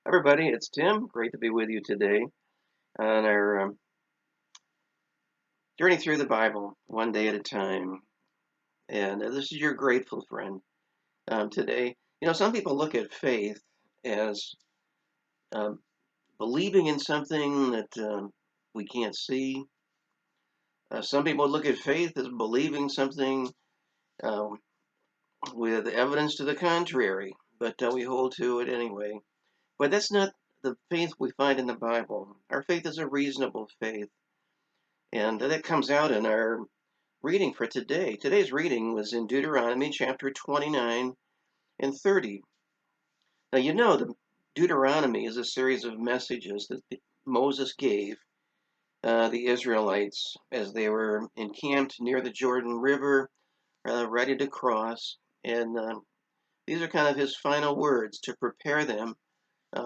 Everybody, it's Tim. Great to be with you today on our journey through the Bible, one day at a time. And this is your grateful friend today. Some people look at faith as um, believing in something that we can't see. Some people look at faith as believing something um, with evidence to the contrary, but we hold to it anyway. But that's not the faith we find in the Bible. Our faith is a reasonable faith. And that comes out in our reading for today. Today's reading was in Deuteronomy chapter 29 and 30. Now, the Deuteronomy is a series of messages that Moses gave the Israelites as they were encamped near the Jordan River, ready to cross. And these are kind of his final words to prepare them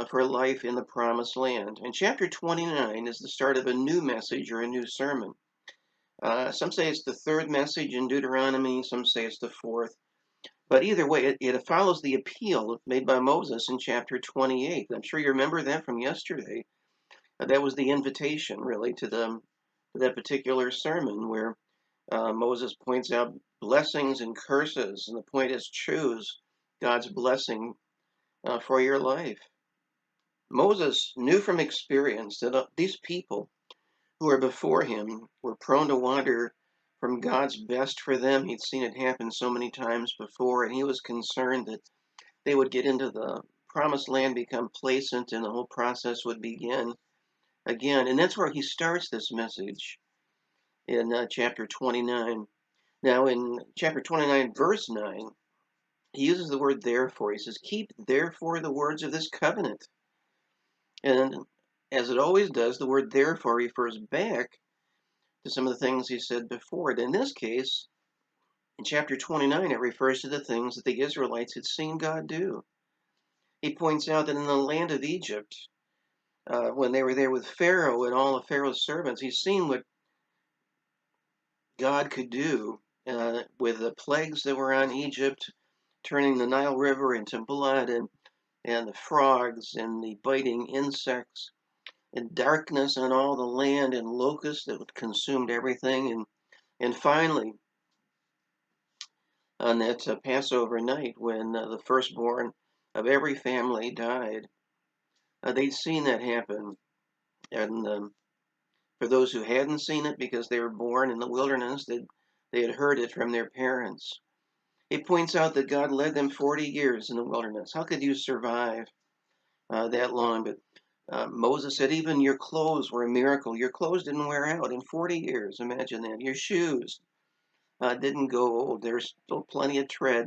for life in the promised land. And chapter 29 is the start of a new message or a new sermon. Some say it's the third message in Deuteronomy, some say it's the fourth. But either way, it follows the appeal made by Moses in chapter 28. I'm sure you remember that from yesterday. That was the invitation, really, to that particular sermon where Moses points out blessings and curses. And the point is choose God's blessing for your life. Moses knew from experience that these people who were before him were prone to wander from God's best for them. He'd seen it happen so many times before, and he was concerned that they would get into the promised land, become complacent, and the whole process would begin again. And that's where he starts this message in chapter 29. Now, in chapter 29, verse 9, he uses the word therefore. He says, keep therefore the words of this covenant. And as it always does, the word therefore refers back to some of the things he said before. In this case, in chapter 29, it refers to the things that the Israelites had seen God do. He points out that in the land of Egypt, when they were there with Pharaoh and all of Pharaoh's servants, he's seen what God could do with the plagues that were on Egypt, turning the Nile River into blood, and the frogs and the biting insects, and darkness on all the land, and locusts that consumed everything. And finally, on that Passover night when the firstborn of every family died. They'd seen that happen. And for those who hadn't seen it because they were born in the wilderness, they had heard it from their parents. It points out that God led them 40 years in the wilderness. How could you survive that long? But Moses said, even your clothes were a miracle. Your clothes didn't wear out in 40 years. Imagine that. Your shoes didn't go old. There's still plenty of tread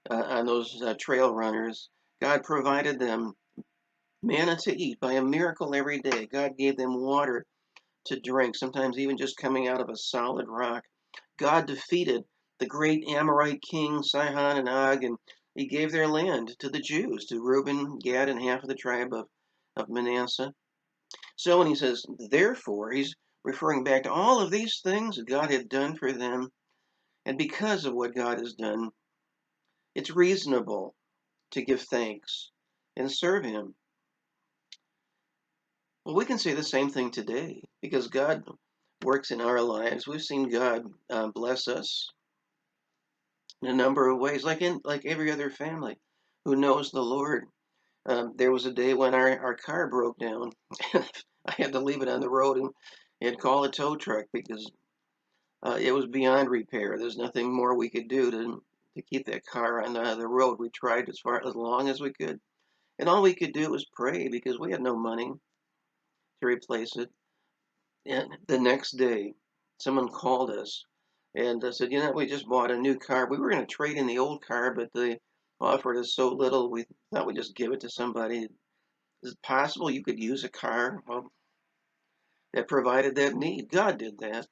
on those trail runners. God provided them manna to eat by a miracle every day. God gave them water to drink, sometimes even just coming out of a solid rock. God defeated the great Amorite king Sihon and Og, and he gave their land to the Jews, to Reuben, Gad, and half of the tribe of Manasseh. So when he says, therefore, he's referring back to all of these things that God had done for them. And because of what God has done, it's reasonable to give thanks and serve him. Well, we can say the same thing today because God works in our lives. We've seen God bless us in a number of ways, like every other family who knows the Lord. There was a day when our car broke down. I had to leave it on the road and call a tow truck because it was beyond repair. There's nothing more we could do to keep that car on the road. We tried as long as we could, and all we could do was pray because we had no money to replace it. And the next day, someone called us and said, we just bought a new car. We were going to trade in the old car, but they offered us so little, we thought we'd just give it to somebody. Is it possible you could use a car that provided that need? God did that.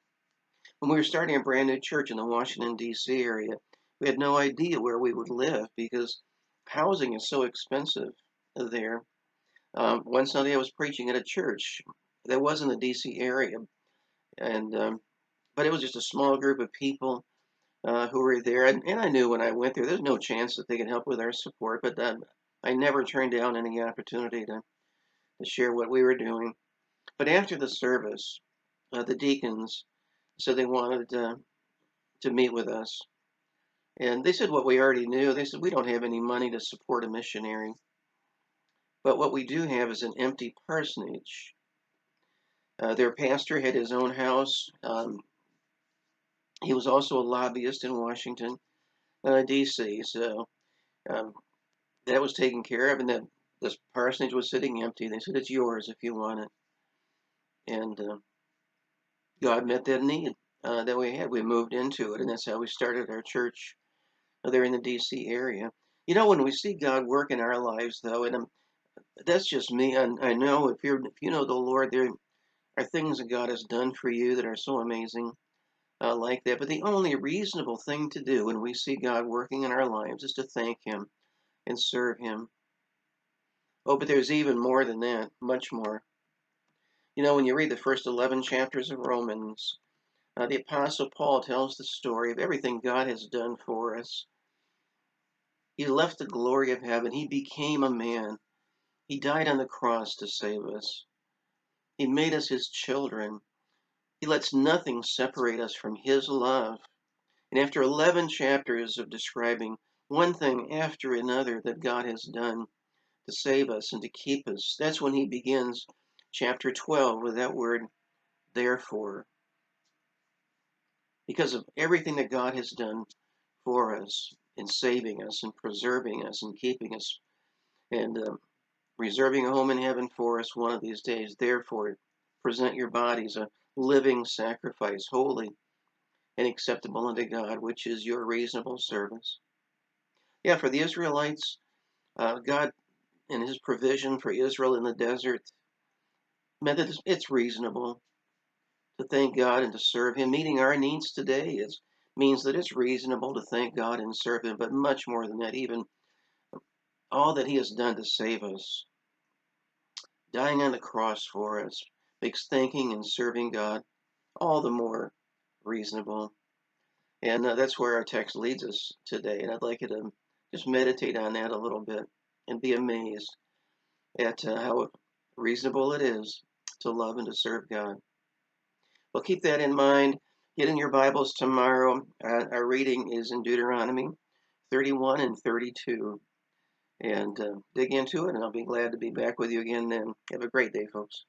When we were starting a brand new church in the Washington, D.C. area, we had no idea where we would live because housing is so expensive there. One Sunday I was preaching at a church that was in the D.C. area, and but it was just a small group of people who were there. And I knew when I went there, there's no chance that they could help with our support. But I never turned down any opportunity to share what we were doing. But after the service, the deacons said they wanted to meet with us. And they said what we already knew. They said, we don't have any money to support a missionary, but what we do have is an empty parsonage. Their pastor had his own house. He was also a lobbyist in Washington, D.C., so um, that was taken care of, and that this parsonage was sitting empty. They said, it's yours if you want it. And God met that need that we had. We moved into it, and that's how we started our church there in the D.C. area. You know, when we see God work in our lives, though, and that's just me. I know if you know the Lord, there are things that God has done for you that are so amazing, like that. But the only reasonable thing to do when we see God working in our lives is to thank Him and serve Him. Oh, but there's even more than that, much more. You know, when you read the first 11 chapters of Romans, the Apostle Paul tells the story of everything God has done for us. He left the glory of heaven. He became a man. He died on the cross to save us. He made us His children. He lets nothing separate us from His love. And after 11 chapters of describing one thing after another that God has done to save us and to keep us, that's when he begins chapter 12 with that word, therefore. Because of everything that God has done for us in saving us and preserving us and keeping us and reserving a home in heaven for us one of these days, therefore, present your bodies a living sacrifice, holy and acceptable unto God, which is your reasonable service. Yeah, for the Israelites, God and His provision for Israel in the desert meant that it's reasonable to thank God and to serve Him. Meeting our needs today means that it's reasonable to thank God and serve Him, but much more than that, even all that He has done to save us, dying on the cross for us, makes thanking and serving God all the more reasonable. And that's where our text leads us today. And I'd like you to just meditate on that a little bit and be amazed at how reasonable it is to love and to serve God. Well, keep that in mind. Get in your Bibles tomorrow. Our reading is in Deuteronomy 31 and 32. And dig into it, and I'll be glad to be back with you again then. Have a great day, folks.